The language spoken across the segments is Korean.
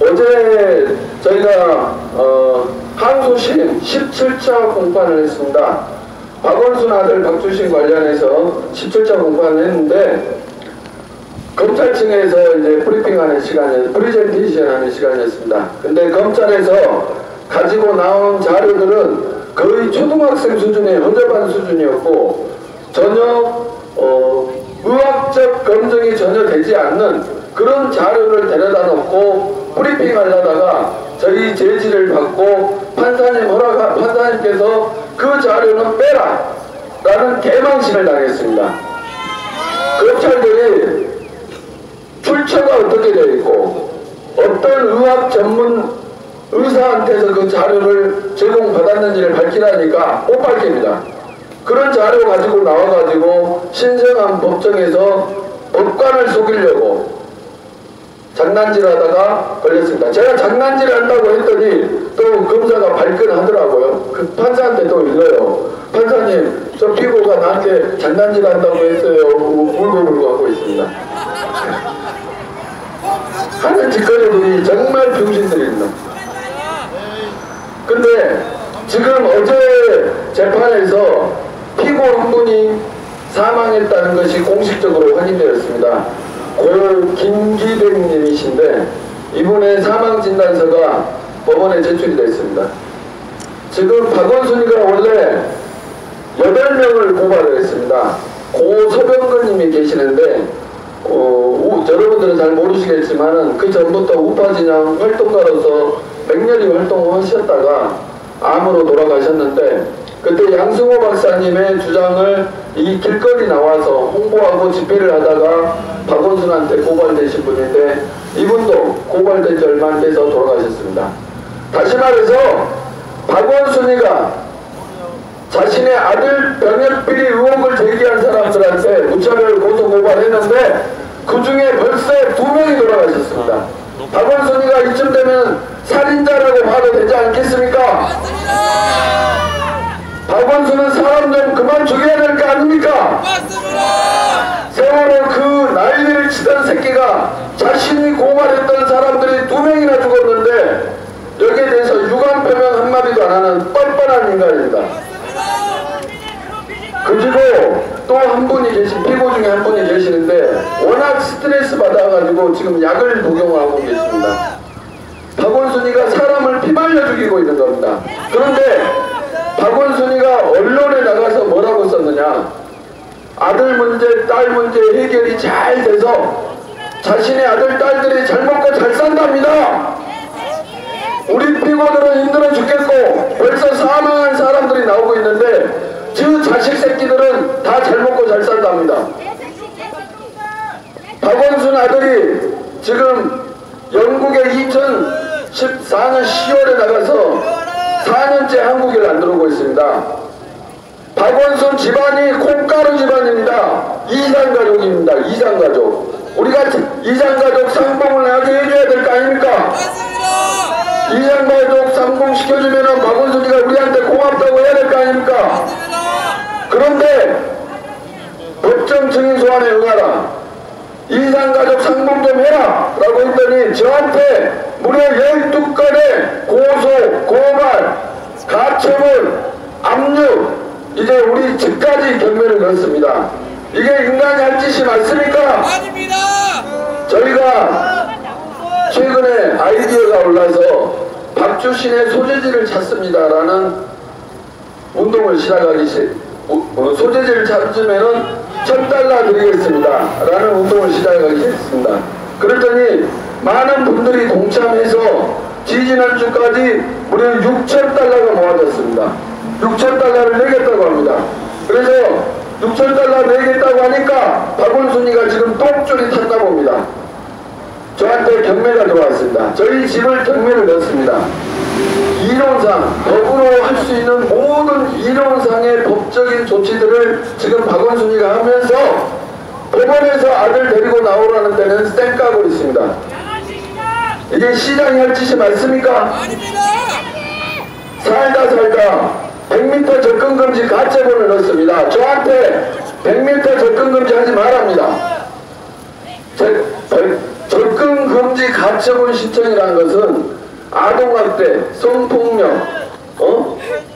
어제 저희가 항소심 17차 공판을 했습니다. 박원순 아들 박주신 관련해서 17차 공판을 했는데 검찰청에서 이제 브리핑하는 시간이었어요. 프리젠테이션 하는 시간이었습니다. 근데 검찰에서 가지고 나온 자료들은 거의 초등학생 수준의 헌접한 수준이었고 전혀 의학적 검증이 전혀 되지 않는 그런 자료를 데려다 놓고 브리핑을 하다가 저희 제지를 받고 판사님께서 그 자료는 빼라 라는 개망신을 당했습니다. 검찰들이 출처가 어떻게 되어 있고 어떤 의학 전문 의사한테서 그 자료를 제공받았는지를 밝히라니까 못 밝힙니다. 그런 자료 가지고 나와가지고 신성한 법정에서 법관을 속이려고 장난질하다가 걸렸습니다. 제가 장난질한다고 했더니 또 검사가 발끈하더라고요. 그 판사한테 또 일러요. 판사님, 저 피고가 나한테 장난질한다고 했어요. 울고불고 하고 있습니다. 하는 짓거리들이 정말 병신들입니다. 근데 지금 어제 재판에서 피고 한 분이 사망했다는 것이 공식적으로 확인되었습니다. 고 김기백님이신데 이분의 사망진단서가 법원에 제출이 됐습니다. 지금 박원순이가 원래 8명을 고발을 했습니다. 고 서병근님이 계시는데 여러분들은 잘 모르시겠지만은 그 전부터 우파진영 활동가로서 맹렬히 활동하셨다가 암으로 돌아가셨는데 그때 양승호 박사님의 주장을 이 길거리 나와서 홍보하고 집회를 하다가 박원순한테 고발되신 분인데 이분도 고발된 지 얼마 안 돼서 돌아가셨습니다. 다시 말해서 박원순이가 자신의 아들 병역비리 의혹을 제기한 사람들한테 무차별 고소고발했는데 그 중에 벌써 2명이 돌아가셨습니다. 박원순이가 이쯤 되면 살인자라고 봐도 되지 않겠습니까? 박원순은 사람 좀 그만 죽여야 될 거 아닙니까? 세월호 그 난리를 치던 새끼가 자신이 고발했던 사람들이 2명이나 죽었는데 여기에 대해서 유감 표명 한마디도 안 하는 뻔뻔한 인간입니다. 그리고 또 한 분이 피고 중에 한 분이 계시는데 워낙 스트레스 받아가지고 지금 약을 복용하고 계십니다. 박원순이가 사람을 피말려 죽이고 있는 겁니다. 그런데 박원순이가 언론에 나가서 뭐라고 썼느냐, 아들 문제, 딸 문제 해결이 잘 돼서 자신의 아들, 딸들이 잘 먹고 잘 산답니다. 우리 피고들은 힘들어 죽겠고 벌써 사망한 사람들이 나오고 있는데 그 자식 새끼들은 다 잘 먹고 잘 산답니다. 박원순 아들이 지금 영국에 2014년 10월에 나가서 4년째 한국에 안 들어오고 있습니다. 박원순 집안이 콩가루 집안입니다. 이산가족입니다. 이산가족. 우리가 이산가족 상봉을 하게 해줘야 될 거 아닙니까? 이산가족 상봉시켜주면 박원순이가 우리한테 고맙다고 해야 될 거 아닙니까? 그런데 법정 증인 소환에 응하라, 이산가족 상봉 좀 해라 라고 했더니 저한테 무려 12건의 고소, 고발, 가처분, 압류, 이제 우리 집까지 경매를 넣었습니다. 이게 인간이 할 짓이 맞습니까? 아닙니다. 저희가 최근에 아이디어가 올라서 박주신의 소재지를 찾습니다 라는 운동을 시작하기 소재지를 찾으면은 $1000 드리겠습니다 라는 운동을 시작하기 했습니다. 그랬더니 많은 분들이 동참해서 지지난주까지 무려 $6000가 모아졌습니다. $6000를 내겠다고 합니다. 그래서 $6000 내겠다고 하니까 박원순이가 지금 똥줄이 탔나 봅니다. 저한테 경매가 들어왔습니다. 저희 집을 경매를 넣었습니다. 이론상 법으로 할 수 있는 모든 이론상의 법적인 조치들을 지금 박원순이가 하면서 법원에서 아들 데리고 나오라는 데는 쌩까고 있습니다. 이게 시장이 할 짓이 맞습니까? 아닙니다. 살다 100m 접근금지 가처분을 넣습니다. 저한테 100m 접근금지 하지 말랍니다. 저 접근 금지 가처분 신청이라는 것은 아동학대, 성폭력,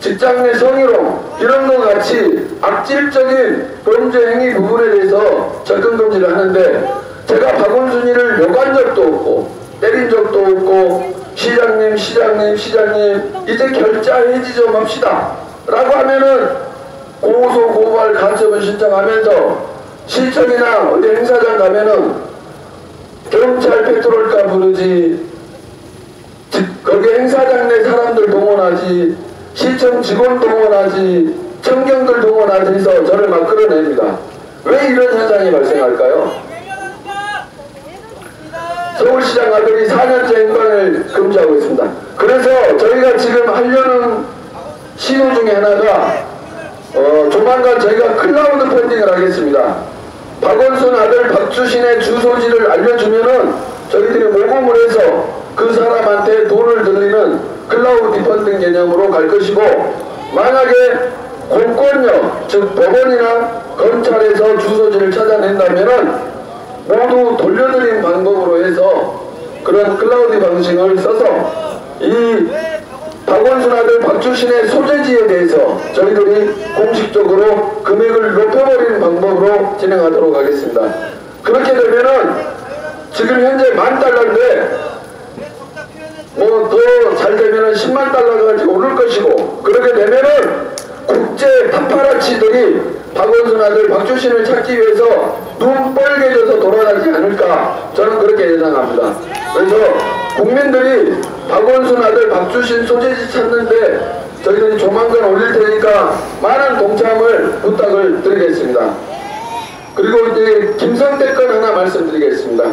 직장 내 성희롱 이런 것 같이 악질적인 범죄 행위 부분에 대해서 접근 금지를 하는데, 제가 박원순이를 욕한 적도 없고 때린 적도 없고 시장님 이제 결자 해지 좀 합시다 라고 하면은 고소 고발 가처분 신청하면서 시청이나 어디 행사장 가면은 경찰 페트롤카 부르지, 거기 행사장 내 사람들 동원하지, 시청 직원 동원하지, 청경들 동원하지 해서 저를 막 끌어냅니다. 왜 이런 현상이 발생할까요? 서울시장 아들이 4년째 행방을 금지하고 있습니다. 그래서 저희가 지금 하려는 시도 중에 하나가 조만간 저희가 클라우드 펀딩을 하겠습니다. 박원순 아들 박주신의 주소지를 알려주면은 저희들이 모금을 해서 그 사람한테 돈을 들리는 클라우드 펀딩 개념으로 갈 것이고, 만약에 공권력, 즉 법원이나 검찰에서 주소지를 찾아낸다면은 모두 돌려드린 방법으로 해서 그런 클라우드 방식을 써서 이 박원순 아들 박주신의 소재지에 대해서 저희들이 공식적으로 금액을 높여버리는 방법으로 진행하도록 하겠습니다. 그렇게 되면은 지금 현재 $10,000인데 뭐 더 잘 되면은 $100,000까지 오를 것이고, 그렇게 되면은 국제 파파라치들이 박원순 아들 박주신을 찾기 위해서 눈 뻘개져서 돌아다니지 않을까, 저는 그렇게 예상합니다. 그래서 국민들이 박원순 아들 박주신 소재지 찾는데 저희들이 조만간 올릴 테니까 많은 동참을 부탁을 드리겠습니다. 그리고 이제 김성태 건 하나 말씀드리겠습니다.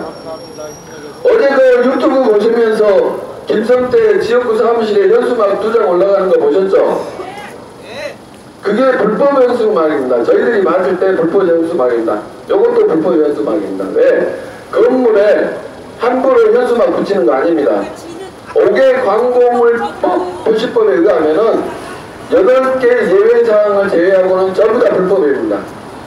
어제 그 유튜브 보시면서 김성태 지역구 사무실에 현수막 2장 올라가는 거 보셨죠? 그게 불법 현수막입니다. 저희들이 맞을 때 불법 현수막입니다. 이것도 불법 현수막입니다. 왜? 건물에 함부로 현수막 붙이는 거 아닙니다. 5개 광고물법 표시법에 의하면은 8개 예외사항을 제외하고는 전부 다 불법입니다.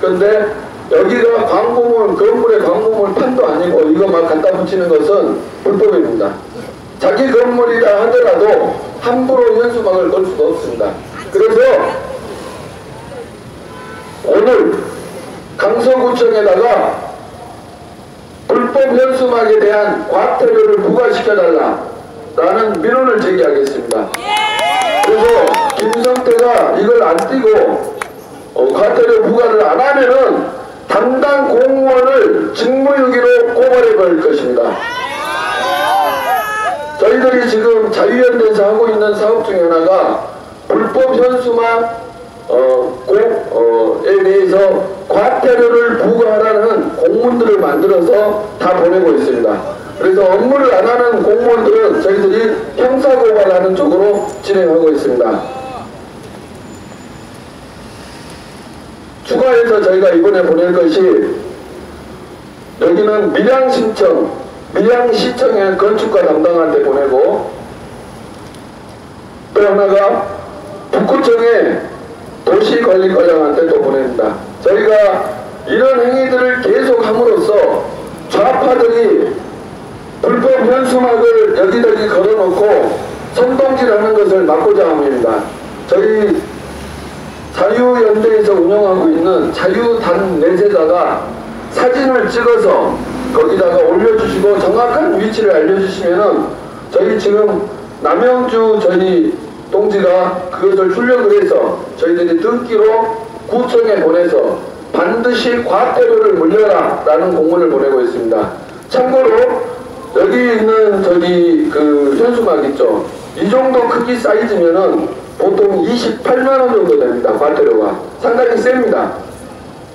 그런데 여기가 광고물, 건물의 광고물 판도 아니고 이거 막 갖다 붙이는 것은 불법입니다. 자기 건물이라 하더라도 함부로 현수막을 걸 수가 없습니다. 그래서 오늘 강서구청에다가 불법 현수막에 대한 과태료를 부과시켜달라라는 민원을 제기하겠습니다. 그래서 김성태가 이걸 안 띄고 과태료 부과를 안 하면은 담당 공무원을 직무유기로 고발해 버릴 것입니다. 저희들이 지금 자유연대에서 하고 있는 사업 중에 하나가 불법 현수막 에 대해서 과태료를 부과하라는 공문들을 만들어서 다 보내고 있습니다. 그래서 업무를 안 하는 공무원들은 저희들이 형사고발하는 쪽으로 진행하고 있습니다. 추가해서 저희가 이번에 보낼 것이, 여기는 밀양시청의 건축가 담당한테 보내고, 또 하나가 북구청의 도시관리과장한테 또 보냅니다. 저희가 이런 행위들을 계속 함으로써 좌파들이 불법 현수막을 여기저기 걸어놓고 선동질하는 것을 막고자 합니다. 저희 자유연대에서 운영하고 있는 자유단 내세자가 사진을 찍어서 거기다가 올려주시고 정확한 위치를 알려주시면은 저희 지금 남영주 저희 동지가 그것을 출력을 해서 저희들이 등기로 구청에 보내서 반드시 과태료를 물려라 라는 공문을 보내고 있습니다. 참고로 여기 있는 저기 그 현수막 있죠? 이 정도 크기 사이즈면은 보통 28만원 정도 됩니다. 과태료가 상당히 셉니다.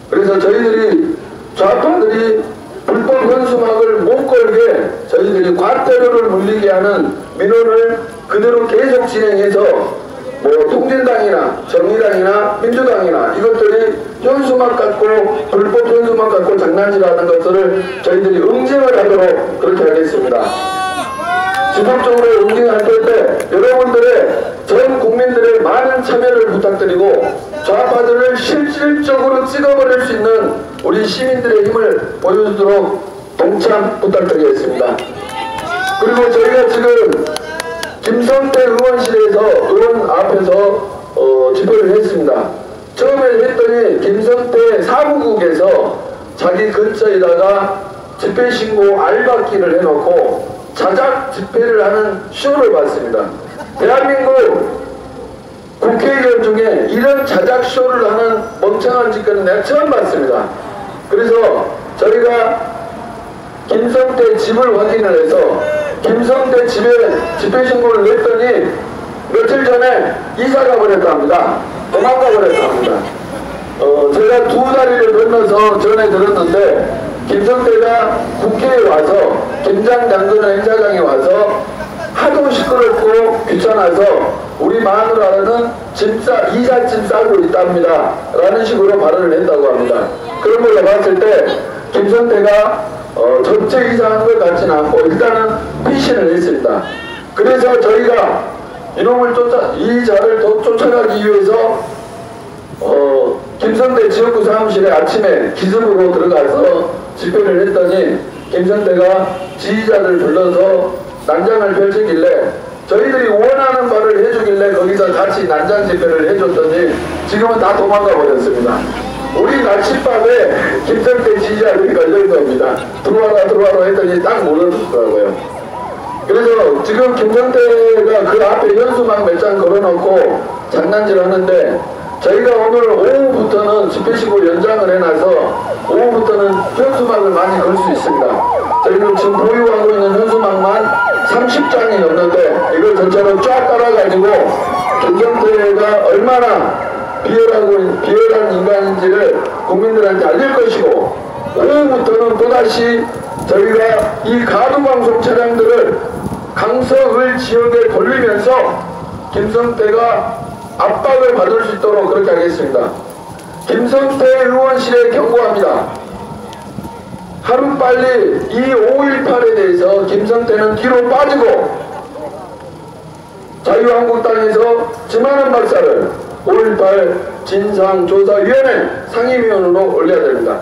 그래서 저희들이 좌파들이 불법 현수막을 못 걸게 저희들이 과태료를 물리게 하는 민원을 그대로 계속 진행해서 뭐 통진당이나 정의당이나 민주당이나 이것들이 현수막 갖고 불법 현수막 갖고 장난질하는 것들을 저희들이 응징을 하도록 그렇게 하겠습니다. 지속적으로 응징할 때 여러분들의 전 국민들의 많은 참여를 부탁드리고 좌파들을 실질적으로 찍어버릴 수 있는 우리 시민들의 힘을 보여주도록 동참 부탁드리겠습니다. 그리고 저희가 지금 김성태 의원실에서 의원 앞에서 집회를 했습니다. 처음에 했더니 김성태 사무국에서 자기 근처에다가 집회신고 알박기를 해놓고 자작 집회를 하는 쇼를 봤습니다. 대한민국 국회의원 중에 이런 자작 쇼를 하는 멍청한 짓거리는 내가 처음 봤습니다. 그래서 저희가 김성태 집을 확인을 해서 김성태 집에 집회신고를 냈더니 며칠 전에 이사가 버렸답니다. 도망가 버렸답니다. 제가 두 다리를 건너서 전에 들었는데 김성태가 국회에 와서 김장 담그는 행사장에 와서 하도 시끄럽고 귀찮아서 우리 마누라는 이삿짐 싸고 있답니다 라는 식으로 발언을 했다고 합니다. 그런 걸로 봤을 때 김성태가 전체 이사한 것 같지는 않고 일단은 피신을 했습니다. 그래서 저희가 이놈을 이 자를 더 쫓아가기 위해서 김성태 지역구 사무실에 아침에 기습으로 들어가서 집회를 했더니 김성태가 지휘자들 불러서 난장을 펼치길래 저희들이 원하는 바를 해주길래 거기서 같이 난장 집회를 해줬더니 지금은 다 도망가 버렸습니다. 우리 낚싯밥에 김성태 지휘자들이 걸려있는 겁니다. 들어와라 했더니 딱 몰아주더라고요. 그래서 지금 김성태가 그 앞에 현수막 몇 장 걸어놓고 장난질 하는데 저희가 오늘 오후부터는 집회식을 연장을 해놔서 오후부터는 현수막을 많이 걸 수 있습니다. 저희는 지금 보유하고 있는 현수막만 30장이 넘는데 이걸 전체로 쫙 깔아가지고 김성태가 얼마나 비열한 인간인지를 국민들한테 알릴 것이고 오후부터는 또다시 저희가 이 가두방송 차량들을 강서을 지역에 돌리면서 김성태가 압박을 받을 수 있도록 그렇게 하겠습니다. 김성태 의원실에 경고합니다. 하루빨리 이 5.18에 대해서 김성태는 뒤로 빠지고 자유한국당에서 지만한 박사를 5.18 진상조사위원회 상임위원으로 올려야 됩니다.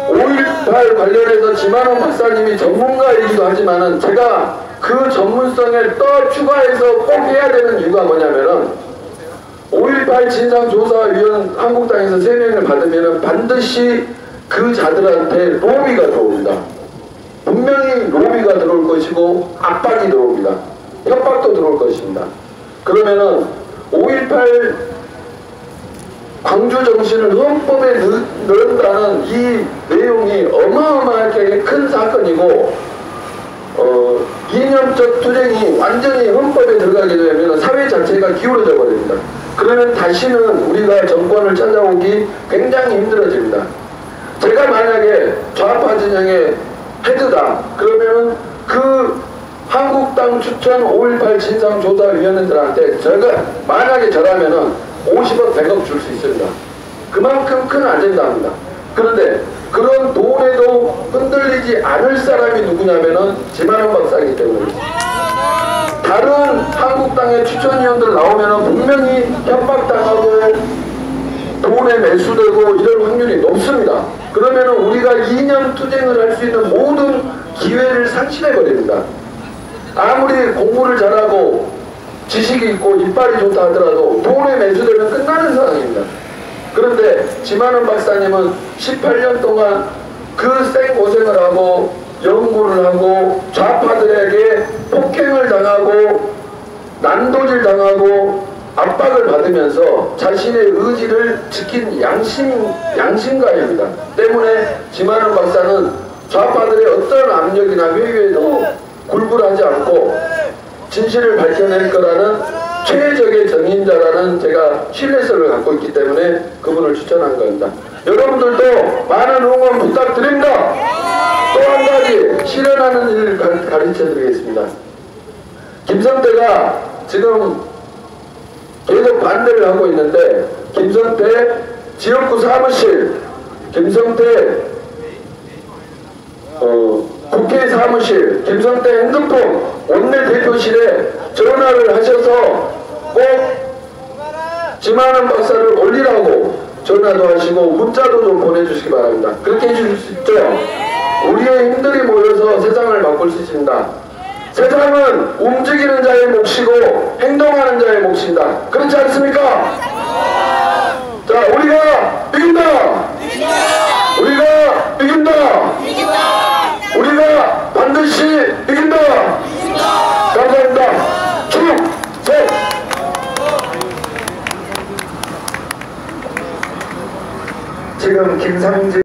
5.18 관련해서 지만원 박사님이 전문가이기도 하지만은 제가 그 전문성을 더 추가해서 꼭 해야 되는 이유가 뭐냐면은 5.18 진상조사위원 한국당에서 3명을 받으면은 반드시 그 자들한테 로비가 들어옵니다. 분명히 로비가 들어올 것이고 압박이 들어옵니다. 협박도 들어올 것입니다. 그러면은 5.18 광주 정신을 헌법에 넣는다는 이 내용이 어마어마하게 큰 사건이고 이념적 투쟁이 완전히 헌법에 들어가게 되면 사회 자체가 기울어져 버립니다. 그러면 다시는 우리가 정권을 찾아오기 굉장히 힘들어집니다. 제가 만약에 좌파 진영의 헤드다 그러면은 그 한국당 추천 5.18 진상조사위원회들한테 제가 만약에 저라면은 50억 100억 줄 수 있습니다. 그만큼 큰 아젠다입니다. 그런데 그런 돈에도 흔들리지 않을 사람이 누구냐면은 지만원 박사이기 때문에 다른 한국당의 추천위원들 나오면은 분명히 협박당하고 돈에 매수되고 이런 확률이 높습니다. 그러면은 우리가 이념 투쟁을 할 수 있는 모든 기회를 상실해 버립니다. 아무리 공부를 잘하고 지식이 있고 이빨이 좋다 하더라도 돈에 매수되면 끝나는 상황입니다. 그런데 지만원 박사님은 18년 동안 그 생고생을 하고 연구를 하고 좌파들에게 폭행을 당하고 난도질 당하고 압박을 받으면서 자신의 의지를 지킨 양심가입니다. 때문에 지만원 박사는 좌파들의 어떤 압력이나 회유에도 굴불하지 않고 진실을 밝혀낼 거라는 최적의 정인자라는 제가 신뢰성을 갖고 있기 때문에 그분을 추천한 겁니다. 여러분들도 많은 응원 부탁드립니다. 또 한 가지 실현하는 일을 가르쳐 드리겠습니다. 김성태가 지금 계속 반대를 하고 있는데 김성태 지역구 사무실, 김성태 국회 사무실, 김성태 핸드폰 원내대표실에 전화를 하셔서 꼭 지만원 박사를 올리라고 전화도 하시고 문자도 좀 보내주시기 바랍니다. 그렇게 해주실 수 있죠? 우리의 힘들이 모여서 세상을 바꿀 수 있습니다. 세상은 움직이는 자의 몫이고 행동하는 자의 몫입니다. 그렇지 않습니까? 자, 우리가 이긴다! 우리가 이긴다! 우리가 반드시 이긴다! 감사합니다. 충성! 지금 김상진